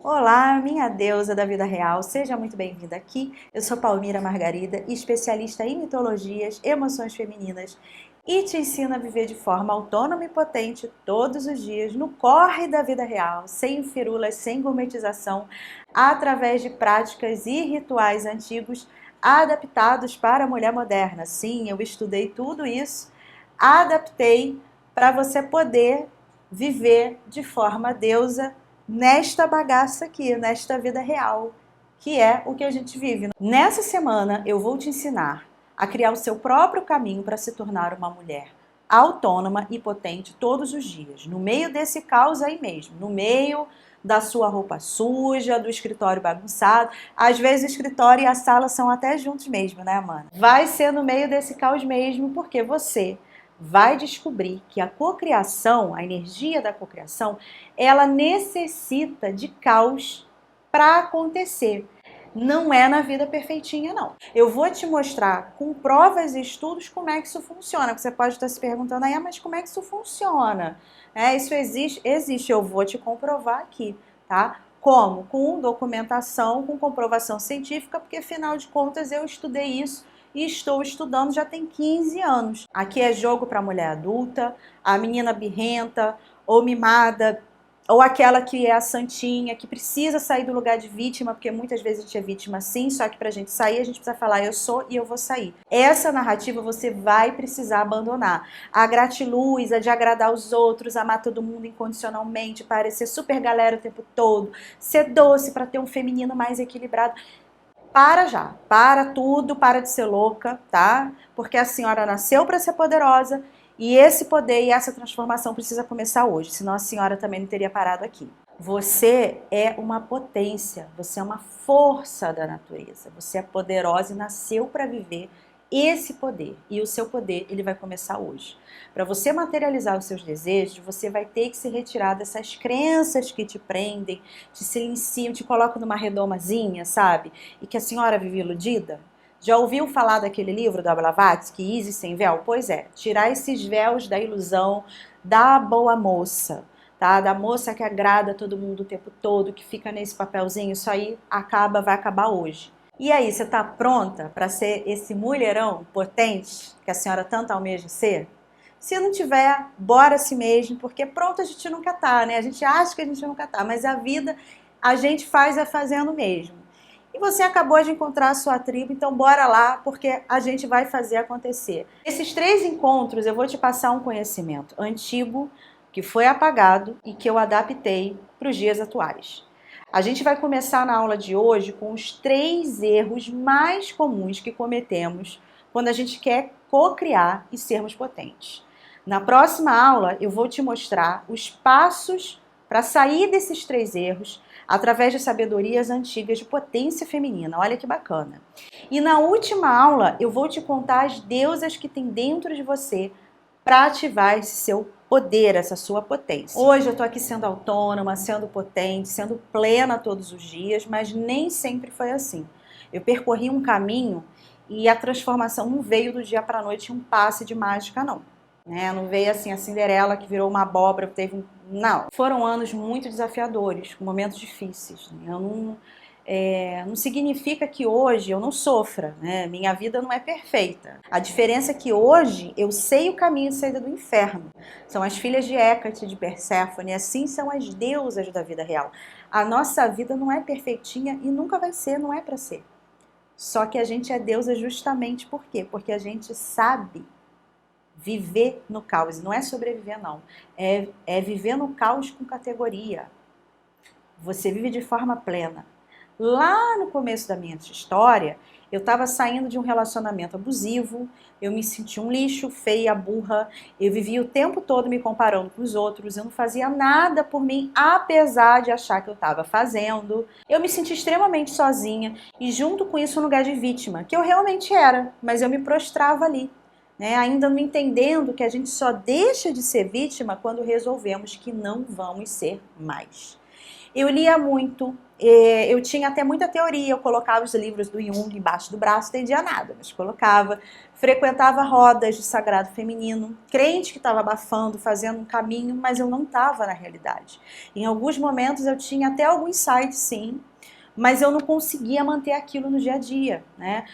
Olá, minha deusa da vida real, seja muito bem-vinda aqui. Eu sou Palmira Margarida, especialista em mitologias, emoções femininas e te ensino a viver de forma autônoma e potente todos os dias no corre da vida real, sem firulas, sem gourmetização, através de práticas e rituais antigos adaptados para a mulher moderna. Sim, eu estudei tudo isso, adaptei para você poder viver de forma deusa nesta bagaça aqui, nesta vida real, que é o que a gente vive. Nessa semana eu vou te ensinar a criar o seu próprio caminho para se tornar uma mulher autônoma e potente todos os dias, no meio desse caos aí mesmo, no meio da sua roupa suja, do escritório bagunçado. Às vezes o escritório e a sala são até juntos mesmo, né, mana? Vai ser no meio desse caos mesmo, porque você vai descobrir que a cocriação, a energia da cocriação, ela necessita de caos para acontecer. Não é na vida perfeitinha, não. Eu vou te mostrar com provas e estudos como é que isso funciona. Você pode estar se perguntando aí, mas como é que isso funciona? Isso existe? Existe. Eu vou te comprovar aqui, tá? Como? Com documentação, com comprovação científica, porque afinal de contas eu estudei isso e estou estudando já tem 15 anos. Aqui é jogo para mulher adulta, a menina birrenta ou mimada, ou aquela que é a santinha, que precisa sair do lugar de vítima, porque muitas vezes a gente é vítima sim, só que pra gente sair a gente precisa falar eu sou e eu vou sair. Essa narrativa você vai precisar abandonar. A gratiluz, a de agradar os outros, amar todo mundo incondicionalmente, parecer super galera o tempo todo, ser doce para ter um feminino mais equilibrado. Para já, para tudo, para de ser louca, tá? Porque a senhora nasceu para ser poderosa e esse poder e essa transformação precisa começar hoje, senão a senhora também não teria parado aqui. Você é uma potência, você é uma força da natureza, você é poderosa e nasceu para viver esse poder. E o seu poder, ele vai começar hoje. Para você materializar os seus desejos, você vai ter que se retirar dessas crenças que te prendem, te silenciam, te colocam numa redomazinha, sabe? E que a senhora vive iludida. Já ouviu falar daquele livro da Blavatsky, Easy Sem Véu? Pois é, tirar esses véus da ilusão da boa moça, tá? Da moça que agrada todo mundo o tempo todo, que fica nesse papelzinho, isso aí vai acabar hoje. E aí, você tá pronta para ser esse mulherão potente que a senhora tanto almeja ser? Se não tiver, bora si mesmo, porque pronto a gente nunca tá, né? A gente acha que a gente nunca tá, mas a vida a gente faz fazendo mesmo. E você acabou de encontrar a sua tribo, então bora lá, porque a gente vai fazer acontecer. Esses 3 encontros eu vou te passar um conhecimento antigo, que foi apagado e que eu adaptei para os dias atuais. A gente vai começar na aula de hoje com os 3 erros mais comuns que cometemos quando a gente quer co-criar e sermos potentes. Na próxima aula, eu vou te mostrar os passos para sair desses 3 erros através de sabedorias antigas de potência feminina. Olha que bacana. E na última aula, eu vou te contar as deusas que tem dentro de você para ativar esse seu poder, essa sua potência. Hoje eu tô aqui sendo autônoma, sendo potente, sendo plena todos os dias, mas nem sempre foi assim. Eu percorri um caminho e a transformação não veio do dia para a noite em um passe de mágica, não. Não veio assim a Cinderela que virou uma abóbora, teve um... Não. Foram anos muito desafiadores, com momentos difíceis. Eu não significa que hoje eu não sofra, né? Minha vida não é perfeita. A diferença é que hoje eu sei o caminho de saída do inferno. São as filhas de Hécate, de Perséfone, assim são as deusas da vida real. A nossa vida não é perfeitinha e nunca vai ser, não é para ser. Só que a gente é deusa justamente por quê? Porque a gente sabe viver no caos. Não é sobreviver, não. É viver no caos com categoria. Você vive de forma plena. Lá no começo da minha história, eu estava saindo de um relacionamento abusivo, eu me senti um lixo, feia, burra, eu vivia o tempo todo me comparando com os outros, eu não fazia nada por mim, apesar de achar que eu estava fazendo. Eu me senti extremamente sozinha e junto com isso um lugar de vítima, que eu realmente era, mas eu me prostrava ali. Ainda não entendendo que a gente só deixa de ser vítima quando resolvemos que não vamos ser mais. Eu lia muito, eu tinha até muita teoria, eu colocava os livros do Jung embaixo do braço, não entendia nada, mas colocava. Frequentava rodas de sagrado feminino, crente que estava abafando, fazendo um caminho, mas eu não estava na realidade. Em alguns momentos eu tinha até algum insight, sim, mas eu não conseguia manter aquilo no dia a dia, né?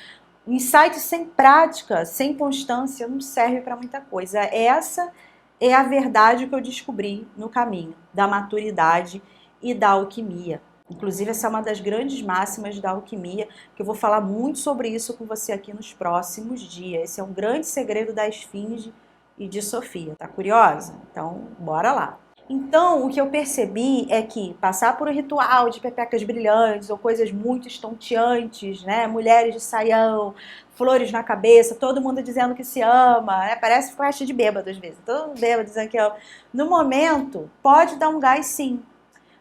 Um insight sem prática, sem constância, não serve para muita coisa. Essa é a verdade que eu descobri no caminho da maturidade e da alquimia. Inclusive, essa é uma das grandes máximas da alquimia, que eu vou falar muito sobre isso com você aqui nos próximos dias. Esse é um grande segredo da Esfinge e de Sofia. Tá curiosa? Então, bora lá. Então, o que eu percebi é que passar por um ritual de pepecas brilhantes ou coisas muito estonteantes, né? Mulheres de saião, flores na cabeça, todo mundo dizendo que se ama, né? Parece festa de bêbado às vezes. Todo mundo bêbado dizendo que ama. No momento, pode dar um gás sim.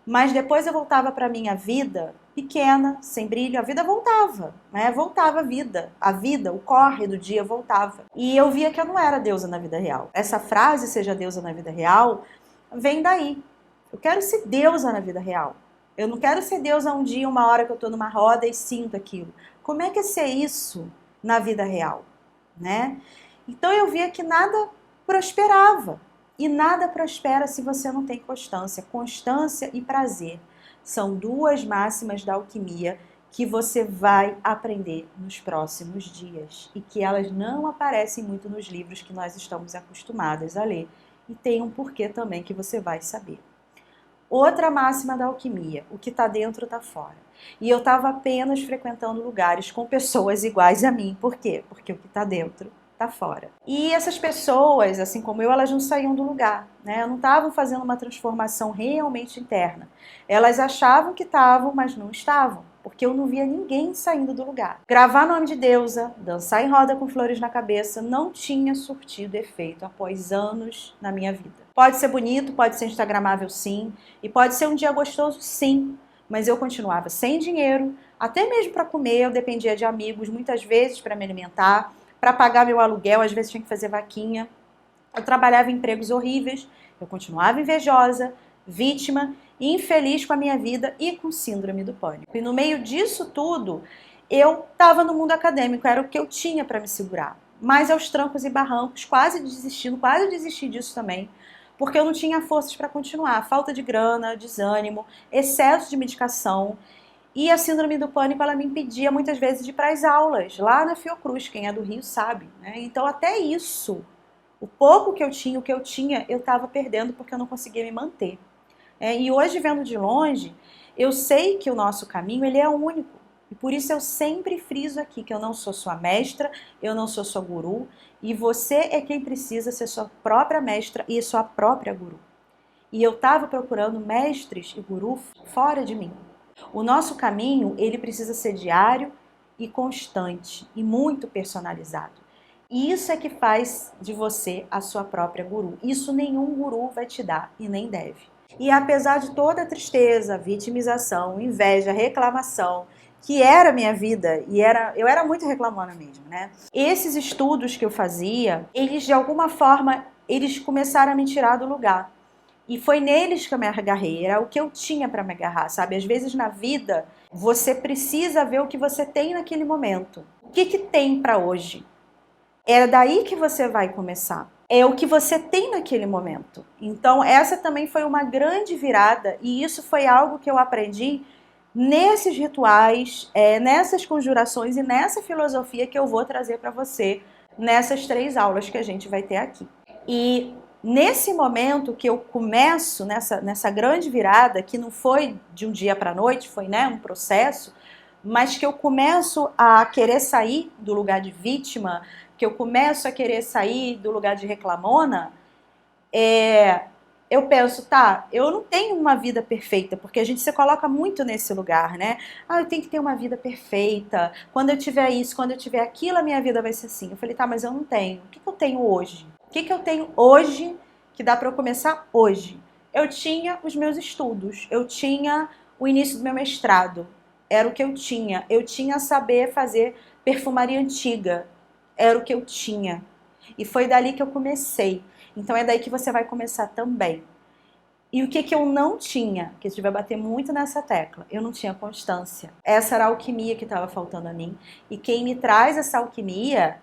Mas depois eu voltava para minha vida pequena, sem brilho, a vida voltava, né? Voltava a vida, o corre do dia voltava. E eu via que eu não era deusa na vida real. Essa frase, seja deusa na vida real, vem daí. Eu quero ser deusa na vida real. Eu não quero ser deusa um dia, uma hora que eu estou numa roda e sinto aquilo. Como é que é ser isso na vida real, né? Então eu via que nada prosperava. E nada prospera se você não tem constância. Constância e prazer são duas máximas da alquimia que você vai aprender nos próximos dias e que elas não aparecem muito nos livros que nós estamos acostumadas a ler. E tem um porquê também que você vai saber. Outra máxima da alquimia, o que está dentro está fora. E eu estava apenas frequentando lugares com pessoas iguais a mim. Por quê? Porque o que está dentro está fora. E essas pessoas, assim como eu, elas não saíam do lugar, né? Não estavam fazendo uma transformação realmente interna. Elas achavam que estavam, mas não estavam, porque eu não via ninguém saindo do lugar. Gravar nome de deusa, dançar em roda com flores na cabeça, não tinha surtido efeito após anos na minha vida. Pode ser bonito, pode ser instagramável sim, e pode ser um dia gostoso sim, mas eu continuava sem dinheiro, até mesmo para comer, eu dependia de amigos, muitas vezes para me alimentar, para pagar meu aluguel, às vezes tinha que fazer vaquinha. Eu trabalhava em empregos horríveis, eu continuava invejosa, vítima, infeliz com a minha vida e com síndrome do pânico. E no meio disso tudo, eu estava no mundo acadêmico, era o que eu tinha para me segurar. Mas aos trancos e barrancos, quase desisti disso também, porque eu não tinha forças para continuar. Falta de grana, desânimo, excesso de medicação. E a síndrome do pânico, ela me impedia muitas vezes de ir para as aulas, lá na Fiocruz, quem é do Rio sabe, né? Então até isso, o pouco que eu tinha, o que eu tinha, eu estava perdendo porque eu não conseguia me manter. E hoje, vendo de longe, eu sei que o nosso caminho, ele é único. E por isso eu sempre friso aqui que eu não sou sua mestra, eu não sou sua guru, e você é quem precisa ser sua própria mestra e sua própria guru. E eu estava procurando mestres e gurus fora de mim. O nosso caminho, ele precisa ser diário e constante e muito personalizado. E isso é que faz de você a sua própria guru. Isso nenhum guru vai te dar e nem deve. E apesar de toda a tristeza, vitimização, inveja, reclamação, que era a minha vida, e eu era muito reclamona mesmo, né? Esses estudos que eu fazia, eles de alguma forma, eles começaram a me tirar do lugar. E foi neles que eu me agarrei, era o que eu tinha para me agarrar, sabe? Às vezes na vida, você precisa ver o que você tem naquele momento. O que tem para hoje? É daí que você vai começar. É o que você tem naquele momento. Então, essa também foi uma grande virada e isso foi algo que eu aprendi nesses rituais, nessas conjurações e nessa filosofia que eu vou trazer para você nessas 3 aulas que a gente vai ter aqui. E nesse momento que eu começo, nessa grande virada, que não foi de um dia para a noite, foi, né, um processo, mas que eu começo a querer sair do lugar de vítima, que eu começo a querer sair do lugar de reclamona, eu penso, tá, eu não tenho uma vida perfeita, porque a gente se coloca muito nesse lugar, né? Ah, eu tenho que ter uma vida perfeita, quando eu tiver isso, quando eu tiver aquilo, a minha vida vai ser assim. Eu falei, tá, mas eu não tenho. O que eu tenho hoje? O que eu tenho hoje que dá para eu começar hoje? Eu tinha os meus estudos, eu tinha o início do meu mestrado, era o que eu tinha. Eu tinha saber fazer perfumaria antiga, era o que eu tinha. E foi dali que eu comecei. Então é daí que você vai começar também. E o que que eu não tinha, que a gente vai bater muito nessa tecla, eu não tinha constância. Essa era a alquimia que estava faltando a mim. E quem me traz essa alquimia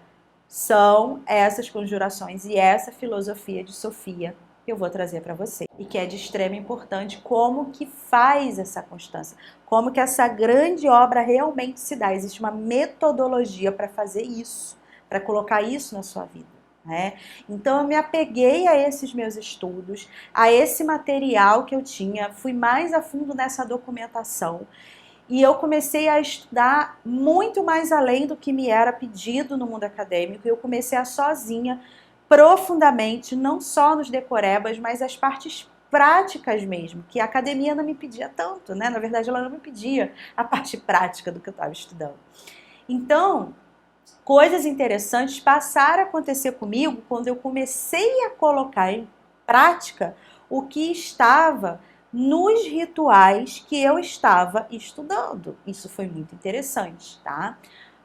são essas conjurações e essa filosofia de Sofia que eu vou trazer para você. E que é de extrema importância, como que faz essa constância, como que essa grande obra realmente se dá. Existe uma metodologia para fazer isso, para colocar isso na sua vida. Né? Então eu me apeguei a esses meus estudos, a esse material que eu tinha, fui mais a fundo nessa documentação e eu comecei a estudar muito mais além do que me era pedido no mundo acadêmico. Eu comecei a sozinha, profundamente, não só nos decorebas, mas as partes práticas mesmo, que a academia não me pedia tanto, né? Na verdade, ela não me pedia a parte prática do que eu estava estudando. Então, coisas interessantes passaram a acontecer comigo quando eu comecei a colocar em prática o que estava nos rituais que eu estava estudando. Isso foi muito interessante, tá?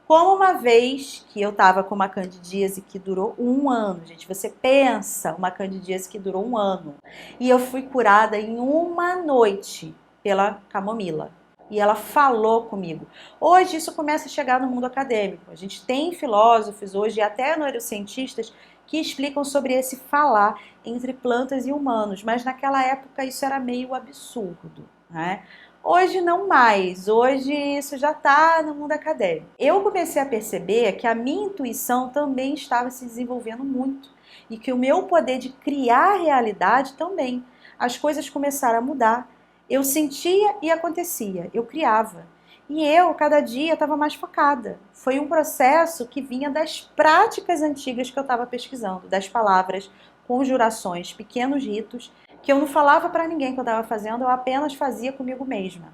Como uma vez que eu estava com uma candidíase que durou 1 ano, gente, você pensa uma candidíase que durou 1 ano, e eu fui curada em 1 noite pela camomila. E ela falou comigo. Hoje isso começa a chegar no mundo acadêmico. A gente tem filósofos hoje e até neurocientistas que explicam sobre esse falar entre plantas e humanos, mas naquela época isso era meio absurdo, né? Hoje não mais, hoje isso já está no mundo acadêmico. Eu comecei a perceber que a minha intuição também estava se desenvolvendo muito e que o meu poder de criar realidade também. As coisas começaram a mudar. Eu sentia e acontecia, eu criava. E eu, cada dia, estava mais focada. Foi um processo que vinha das práticas antigas que eu estava pesquisando, das palavras, conjurações, pequenos ritos, que eu não falava para ninguém que eu estava fazendo, eu apenas fazia comigo mesma.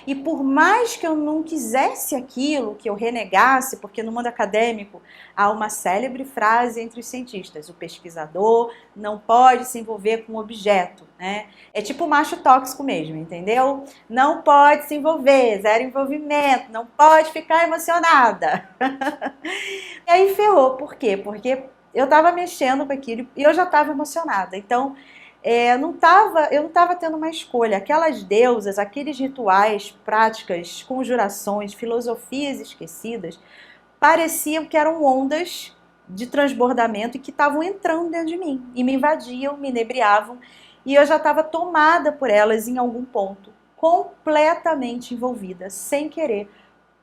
E por mais que eu não quisesse aquilo, que eu renegasse, porque no mundo acadêmico há uma célebre frase entre os cientistas: o pesquisador não pode se envolver com o objeto, né? É tipo macho tóxico mesmo, entendeu? Não pode se envolver, zero envolvimento, não pode ficar emocionada. E aí ferrou, por quê? Porque eu estava mexendo com aquilo e eu já estava emocionada. Então, eu não estava tendo uma escolha. Aquelas deusas, aqueles rituais, práticas, conjurações, filosofias esquecidas, pareciam que eram ondas de transbordamento e que estavam entrando dentro de mim e me invadiam, me inebriavam, e eu já estava tomada por elas em algum ponto, completamente envolvida, sem querer,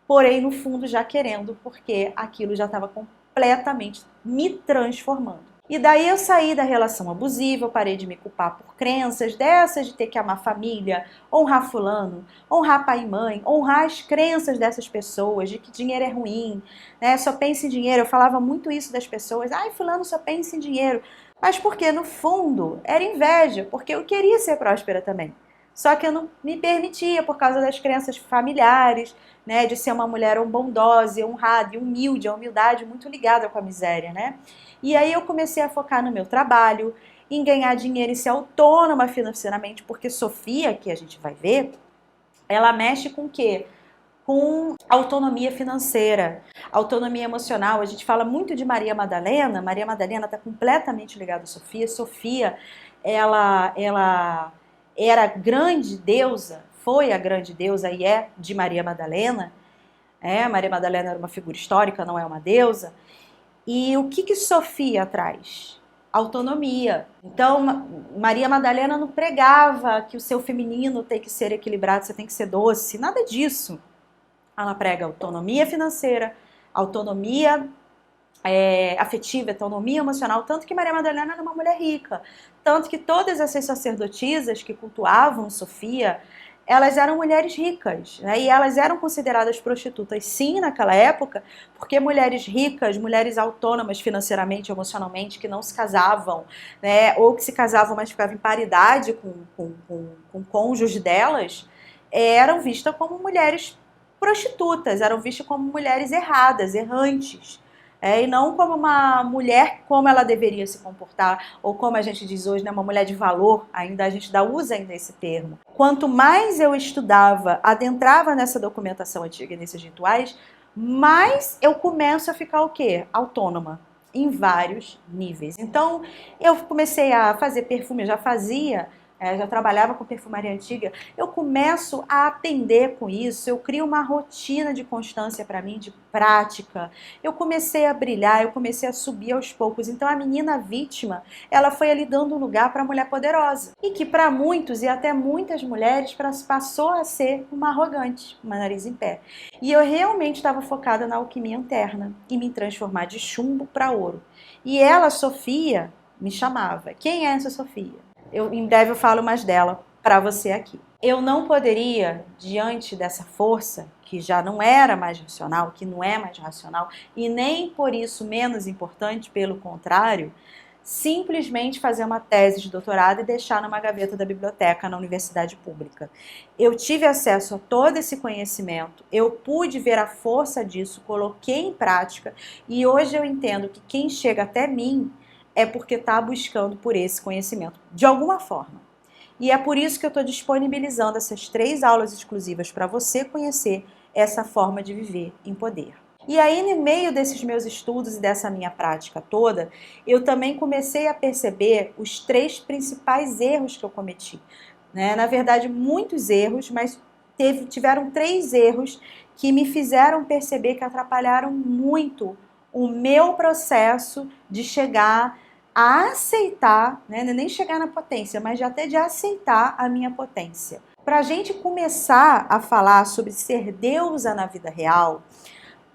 porém no fundo já querendo, porque aquilo já estava completamente me transformando. E daí eu saí da relação abusiva, eu parei de me culpar por crenças dessas de ter que amar família, honrar fulano, honrar pai e mãe, honrar as crenças dessas pessoas, de que dinheiro é ruim, né? Só pensa em dinheiro. Eu falava muito isso das pessoas. Ai, fulano só pensa em dinheiro. Mas porque no fundo era inveja, porque eu queria ser próspera também. Só que eu não me permitia por causa das crenças familiares, né, de ser uma mulher bondosa, honrada e humilde, a humildade muito ligada com a miséria, né? E aí eu comecei a focar no meu trabalho, em ganhar dinheiro e ser autônoma financeiramente, porque Sofia, que a gente vai ver, ela mexe com o quê? Com autonomia financeira, autonomia emocional. A gente fala muito de Maria Madalena. Maria Madalena está completamente ligada a Sofia. Sofia, ela era a grande deusa, foi a grande deusa e é de Maria Madalena. Maria Madalena era uma figura histórica, não é uma deusa. E o que Sofia traz? Autonomia. Então, Maria Madalena não pregava que o seu feminino tem que ser equilibrado, você tem que ser doce, nada disso. Ela prega autonomia financeira, autonomia afetiva, autonomia emocional, tanto que Maria Madalena era uma mulher rica, tanto que todas essas sacerdotisas que cultuavam Sofia, elas eram mulheres ricas, né? E elas eram consideradas prostitutas, sim, naquela época, porque mulheres ricas, mulheres autônomas financeiramente, emocionalmente, que não se casavam, né? Ou que se casavam, mas ficavam em paridade com o cônjuge delas, eram vistas como mulheres prostitutas, eram vistas como mulheres erradas, errantes. E não como uma mulher como ela deveria se comportar, ou como a gente diz hoje, né, uma mulher de valor, ainda a gente usa ainda esse termo. Quanto mais eu estudava, adentrava nessa documentação antiga, nesses rituais, mais eu começo a ficar o quê? Autônoma, em vários níveis. Então, eu comecei a fazer perfume, eu já fazia já trabalhava com perfumaria antiga, eu começo a aprender com isso, eu crio uma rotina de constância para mim, de prática. Eu comecei a brilhar, eu comecei a subir aos poucos. Então a menina vítima, ela foi ali dando lugar para a mulher poderosa. E que para muitos, e até muitas mulheres, passou a ser uma arrogante, uma nariz em pé. E eu realmente estava focada na alquimia interna, e me transformar de chumbo para ouro. E ela, Sofia, me chamava. Quem é essa Sofia? Em breve eu falo mais dela para você aqui. Eu não poderia, diante dessa força, que já não era mais racional, que não é mais racional, e nem por isso menos importante, pelo contrário, simplesmente fazer uma tese de doutorado e deixar numa gaveta da biblioteca na universidade pública. Eu tive acesso a todo esse conhecimento, eu pude ver a força disso, coloquei em prática, e hoje eu entendo que quem chega até mim é porque está buscando por esse conhecimento, de alguma forma. E é por isso que eu estou disponibilizando essas 3 aulas exclusivas para você conhecer essa forma de viver em poder. E aí, no meio desses meus estudos e dessa minha prática toda, eu também comecei a perceber os 3 principais erros que eu cometi. Na verdade, muitos erros, mas tiveram 3 erros que me fizeram perceber que atrapalharam muito o meu processo de chegar a aceitar, nem chegar na potência, mas até de aceitar a minha potência. Para a gente começar a falar sobre ser deusa na vida real,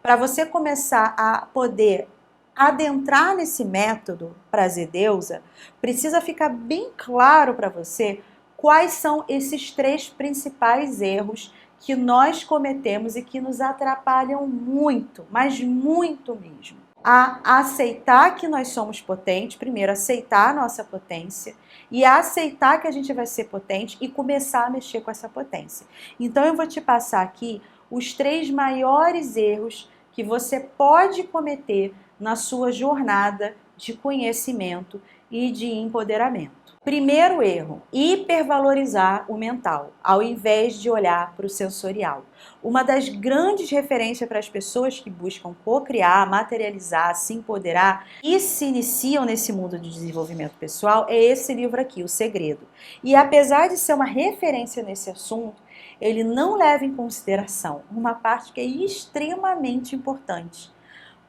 para você começar a poder adentrar nesse método prazer deusa, precisa ficar bem claro para você quais são esses 3 principais erros que nós cometemos e que nos atrapalham muito, mas muito mesmo. A aceitar que nós somos potentes, primeiro aceitar a nossa potência e a aceitar que a gente vai ser potente e começar a mexer com essa potência. Então eu vou te passar aqui os 3 maiores erros que você pode cometer na sua jornada de conhecimento e de empoderamento. Primeiro erro, hipervalorizar o mental, ao invés de olhar para o sensorial. Uma das grandes referências para as pessoas que buscam co-criar, materializar, se empoderar e se iniciam nesse mundo de desenvolvimento pessoal é esse livro aqui, O Segredo. E apesar de ser uma referência nesse assunto, ele não leva em consideração uma parte que é extremamente importante,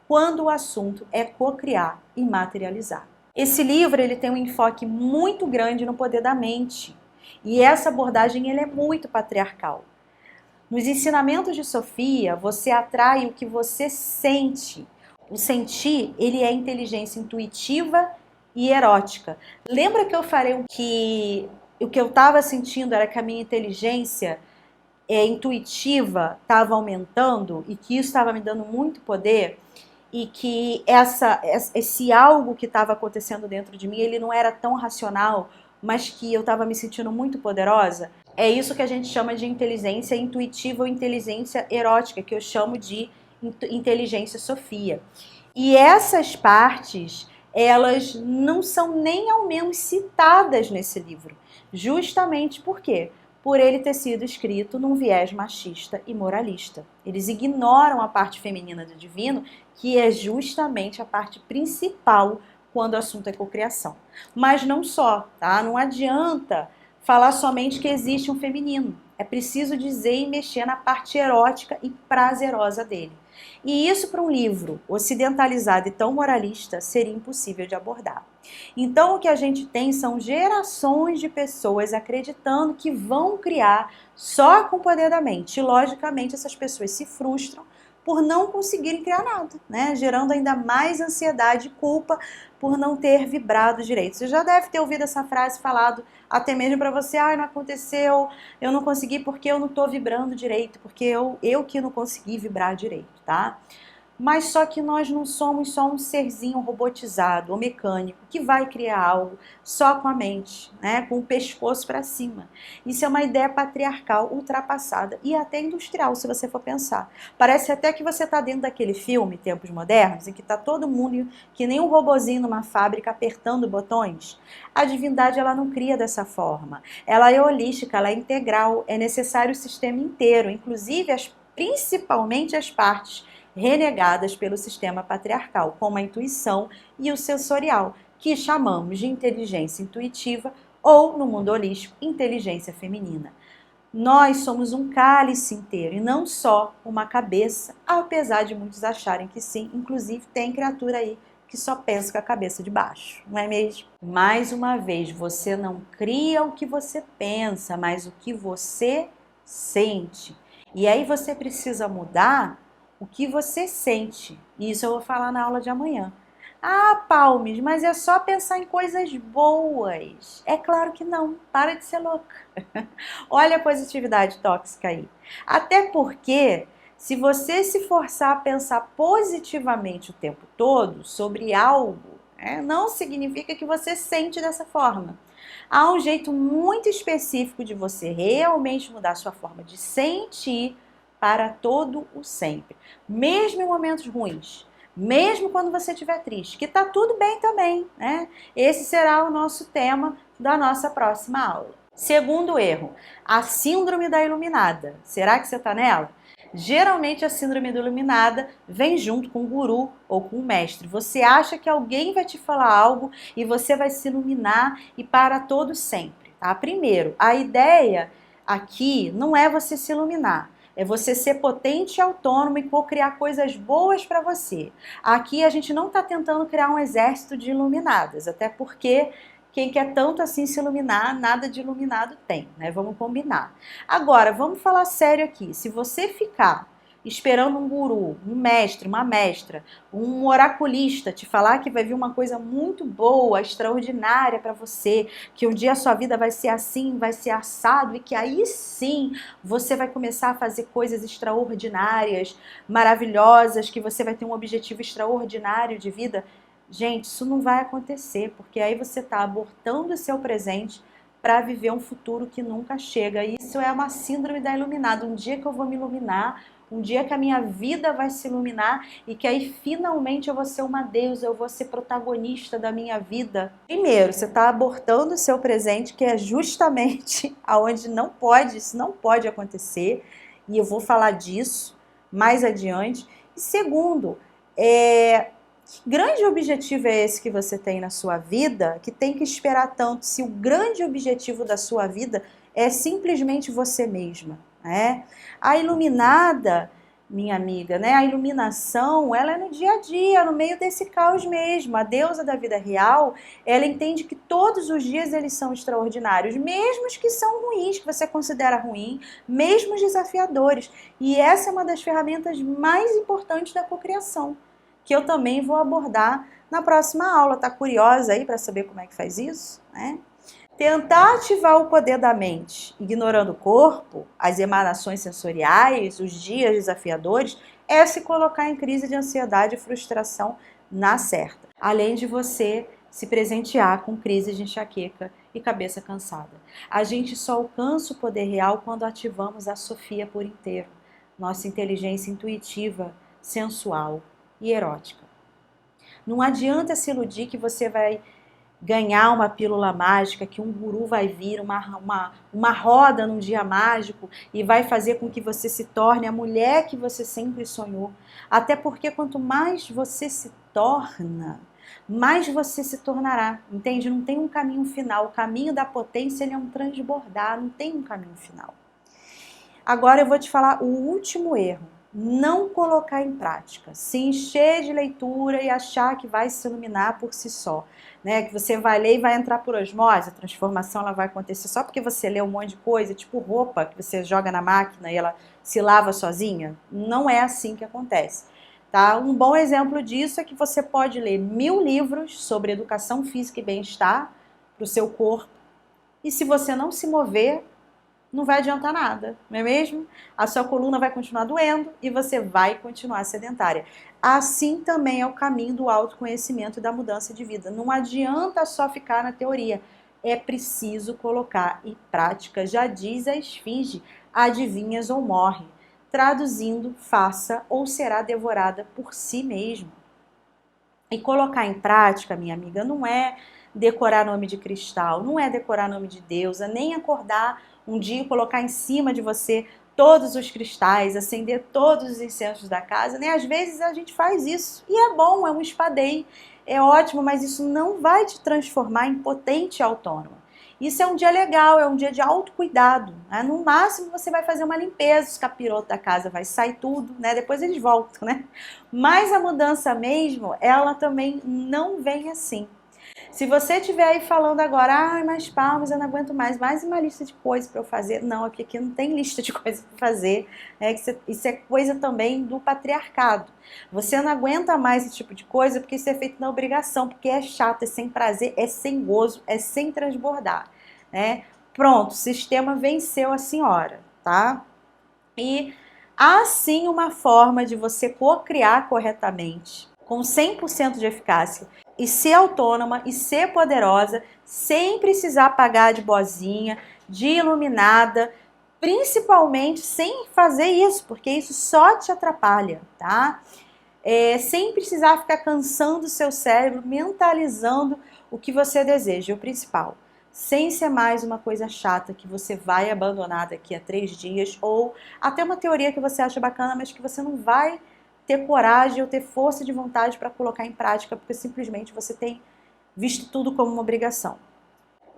quando o assunto é co-criar e materializar. Esse livro ele tem um enfoque muito grande no poder da mente. E essa abordagem ele é muito patriarcal. Nos ensinamentos de Sofia, você atrai o que você sente. O sentir, ele é inteligência intuitiva e erótica. Lembra que eu falei que o que eu estava sentindo era que a minha inteligência intuitiva estava aumentando e que isso estava me dando muito poder? E que esse algo que estava acontecendo dentro de mim, ele não era tão racional, mas que eu estava me sentindo muito poderosa. É isso que a gente chama de inteligência intuitiva ou inteligência erótica, que eu chamo de inteligência Sofia. E essas partes, elas não são nem ao menos citadas nesse livro. Justamente por quê? Por ele ter sido escrito num viés machista e moralista. Eles ignoram a parte feminina do divino, que é justamente a parte principal quando o assunto é cocriação. Mas não só, tá? Não adianta falar somente que existe um feminino. É preciso dizer e mexer na parte erótica e prazerosa dele. E isso para um livro ocidentalizado e tão moralista seria impossível de abordar. Então o que a gente tem são gerações de pessoas acreditando que vão criar só com o poder da mente. E logicamente essas pessoas se frustram por não conseguirem criar nada, gerando ainda mais ansiedade e culpa por não ter vibrado direito. Você já deve ter ouvido essa frase falado até mesmo para você, não aconteceu, eu não consegui porque eu não estou vibrando direito, porque eu que não consegui vibrar direito, tá? Mas só que nós não somos só um serzinho robotizado ou mecânico que vai criar algo só com a mente, com o pescoço para cima. Isso é uma ideia patriarcal ultrapassada e até industrial, se você for pensar. Parece até que você está dentro daquele filme, Tempos Modernos, em que está todo mundo que nem um robozinho numa fábrica apertando botões. A divindade ela não cria dessa forma. Ela é holística, ela é integral, é necessário o sistema inteiro, inclusive principalmente as partes renegadas pelo sistema patriarcal, como a intuição e o sensorial, que chamamos de inteligência intuitiva ou no mundo holístico, inteligência feminina. Nós somos um cálice inteiro e não só uma cabeça, apesar de muitos acharem que sim. Inclusive tem criatura aí que só pensa com a cabeça de baixo, não é mesmo? Mais uma vez, você não cria o que você pensa, mas o que você sente. E aí você precisa mudar o que você sente. Isso eu vou falar na aula de amanhã. Ah, Palmes, mas é só pensar em coisas boas. É claro que não. Para de ser louca. Olha a positividade tóxica aí. Até porque, se você se forçar a pensar positivamente o tempo todo sobre algo, não significa que você sente dessa forma. Há um jeito muito específico de você realmente mudar a sua forma de sentir para todo o sempre. Mesmo em momentos ruins. Mesmo quando você estiver triste, que tá tudo bem também, né? Esse será o nosso tema da nossa próxima aula. Segundo erro, a síndrome da iluminada. Será que você tá nela? Geralmente a síndrome da iluminada vem junto com o guru ou com o mestre. Você acha que alguém vai te falar algo e você vai se iluminar e para todo sempre, tá? Primeiro, a ideia aqui não é você se iluminar. É você ser potente e autônomo e co-criar coisas boas para você. Aqui a gente não está tentando criar um exército de iluminadas, até porque quem quer tanto assim se iluminar, nada de iluminado tem, né? Vamos combinar. Agora, vamos falar sério aqui. Se você ficar esperando um guru, um mestre, uma mestra, um oraculista te falar que vai vir uma coisa muito boa, extraordinária para você, que um dia a sua vida vai ser assim, vai ser assado e que aí sim você vai começar a fazer coisas extraordinárias, maravilhosas, que você vai ter um objetivo extraordinário de vida. Gente, isso não vai acontecer, porque aí você está abortando o seu presente para viver um futuro que nunca chega. Isso é uma síndrome da iluminada. Um dia que eu vou me iluminar, um dia que a minha vida vai se iluminar e que aí finalmente eu vou ser uma deusa, eu vou ser protagonista da minha vida. Primeiro, você está abortando o seu presente, que é justamente aonde não pode, isso não pode acontecer. E eu vou falar disso mais adiante. E segundo, que grande objetivo é esse que você tem na sua vida, que tem que esperar tanto, se o grande objetivo da sua vida é simplesmente você mesma, né? A iluminada, minha amiga, né? A iluminação, ela é no dia a dia, no meio desse caos mesmo. A deusa da vida real, ela entende que todos os dias eles são extraordinários, mesmo os que são ruins, que você considera ruim, mesmo os desafiadores. E essa é uma das ferramentas mais importantes da cocriação, que eu também vou abordar na próxima aula. Tá curiosa aí para saber como é que faz isso, né? Tentar ativar o poder da mente, ignorando o corpo, as emanações sensoriais, os dias desafiadores, é se colocar em crise de ansiedade e frustração na certa. Além de você se presentear com crises de enxaqueca e cabeça cansada. A gente só alcança o poder real quando ativamos a Sofia por inteiro, nossa inteligência intuitiva, sensual e erótica. Não adianta se iludir que você vai ganhar uma pílula mágica, que um guru vai vir, uma roda num dia mágico e vai fazer com que você se torne a mulher que você sempre sonhou. Até porque quanto mais você se torna, mais você se tornará, entende? Não tem um caminho final. O caminho da potência ele é um transbordar, não tem um caminho final. Agora eu vou te falar o último erro. Não colocar em prática, se encher de leitura e achar que vai se iluminar por si só, né? Que você vai ler e vai entrar por osmose, a transformação ela vai acontecer só porque você lê um monte de coisa, tipo roupa que você joga na máquina e ela se lava sozinha. Não é assim que acontece, tá? Um bom exemplo disso é que você pode ler 1000 livros sobre educação física e bem-estar para o seu corpo e se você não se mover, não vai adiantar nada, não é mesmo? A sua coluna vai continuar doendo e você vai continuar sedentária. Assim também é o caminho do autoconhecimento e da mudança de vida. Não adianta só ficar na teoria, é preciso colocar em prática. Já diz a esfinge, adivinhas ou morre. Traduzindo, faça ou será devorada por si mesmo. E colocar em prática, minha amiga, não é decorar nome de cristal, não é decorar nome de deusa, nem acordar um dia e colocar em cima de você todos os cristais, acender todos os incensos da casa, né? Às vezes a gente faz isso e é bom, é um espadeio, é ótimo, mas isso não vai te transformar em potente e autônoma. Isso é um dia legal, é um dia de autocuidado, né? No máximo você vai fazer uma limpeza, os capirotos da casa vai sair tudo, né? Depois eles voltam, né? Mas a mudança mesmo, ela também não vem assim. Se você estiver aí falando agora, mas Palmas, eu não aguento mais uma lista de coisas para eu fazer. Não, é porque aqui não tem lista de coisas para fazer. Né? Isso é coisa também do patriarcado. Você não aguenta mais esse tipo de coisa porque isso é feito na obrigação, porque é chato, é sem prazer, é sem gozo, é sem transbordar. Né? Pronto, o sistema venceu a senhora, tá? E há sim uma forma de você cocriar corretamente, com 100% de eficácia, e ser autônoma e ser poderosa, sem precisar pagar de boazinha, de iluminada, principalmente sem fazer isso, porque isso só te atrapalha, tá? Sem precisar ficar cansando o seu cérebro, mentalizando o que você deseja, o principal. Sem ser mais uma coisa chata que você vai abandonar daqui a 3 dias, ou até uma teoria que você acha bacana, mas que você não vai ter coragem ou ter força de vontade para colocar em prática, porque simplesmente você tem visto tudo como uma obrigação.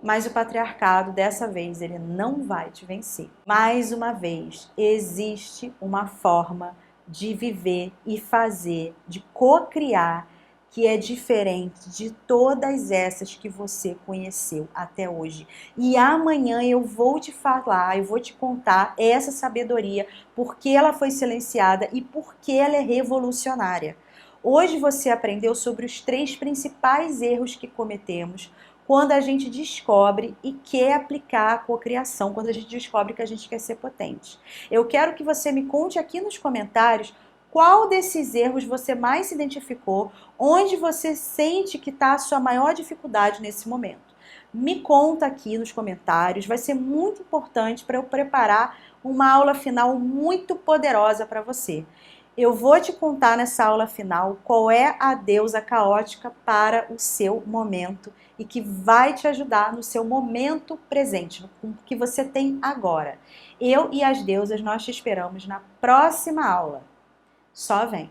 Mas o patriarcado, dessa vez, ele não vai te vencer. Mais uma vez, existe uma forma de viver e fazer, de co-criar, que é diferente de todas essas que você conheceu até hoje. E amanhã eu vou te falar, eu vou te contar essa sabedoria, por que ela foi silenciada e por que ela é revolucionária. Hoje você aprendeu sobre os 3 principais erros que cometemos quando a gente descobre e quer aplicar a cocriação, quando a gente descobre que a gente quer ser potente. Eu quero que você me conte aqui nos comentários qual desses erros você mais se identificou, onde você sente que está a sua maior dificuldade nesse momento. Me conta aqui nos comentários, vai ser muito importante para eu preparar uma aula final muito poderosa para você. Eu vou te contar nessa aula final qual é a deusa caótica para o seu momento e que vai te ajudar no seu momento presente, no que você tem agora. Eu e as deusas, nós te esperamos na próxima aula. Só vem!